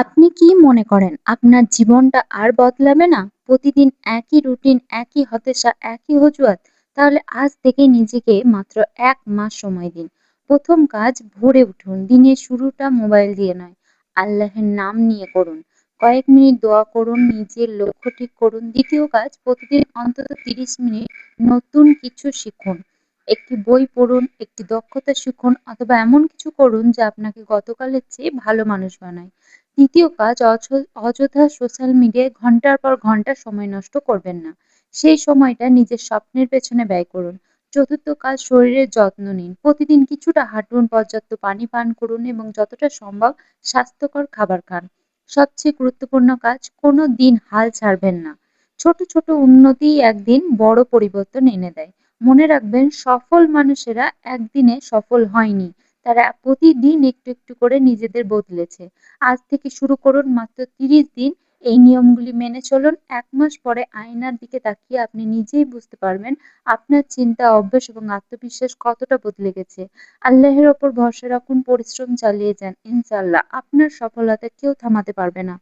আপনি কি মনে করেন আপনার জীবনটা আর বদলাবে না? প্রতিদিন একই রুটিন, একই হতাশা, একই অজুহাত? তাহলে আজ থেকে নিজেকে মাত্র ১ মাস সময় দিন। ১ম কাজ ভোরে উঠুন। দিনের শুরুটা মোবাইল দিয়ে নয়, আল্লাহের নাম নিয়ে করুন। কয়েক মিনিট দোয়া করুন, নিজের লক্ষ্য ঠিক করুন। ২য় কাজ প্রতিদিন অন্তত ৩০ মিনিট নতুন কিছু শিখুন। একটি বই পড়ুন, একটি দক্ষতা শিখুন অথবা এমন কিছু করুন যা আপনাকে গতকালের চেয়ে ভালো মানুষ বানায়। ৩য় কাজ অযথা সোশ্যাল মিডিয়ায় ঘন্টার পর ঘন্টা সময় নষ্ট করবেন না। সেই সময়টা নিজের স্বপ্নের পেছনে ব্যয় করুন। ৪র্থ কাজ শরীরের যত্ন নিন। প্রতিদিন কিছুটা হাঁটুন, পর্যাপ্ত পানি পান করুন এবং যতটা সম্ভব স্বাস্থ্যকর খাবার খান। সবচেয়ে গুরুত্বপূর্ণ কাজ, কোনো দিন হাল ছাড়বেন না। ছোট, ছোট উন্নতিই একদিন বড় পরিবর্তন এনে দেয়। মনে রাখবেন সফল মানুষেরা একদিনে সফল হয়নি। তারা প্রতিদিন একটু, একটু করে নিজেদের বদলেছে। আজ থেকে শুরু করুন মাত্র ৩০ দিন এই নিয়মগুলি মেনে চলুন। ১ মাস পরে আয়নার দিকে তাকিয়ে আপনি নিজেই বুঝতে পারবেন আপনার চিন্তা, অভ্যাস এবং আত্মবিশ্বাস কতটা বদলে গেছে। আল্লাহের ওপর ভরসা রাখুন, পরিশ্রম চালিয়ে যান। ইনশাআল্লাহ আপনার সফলতা কেউ থামাতে পারবে না।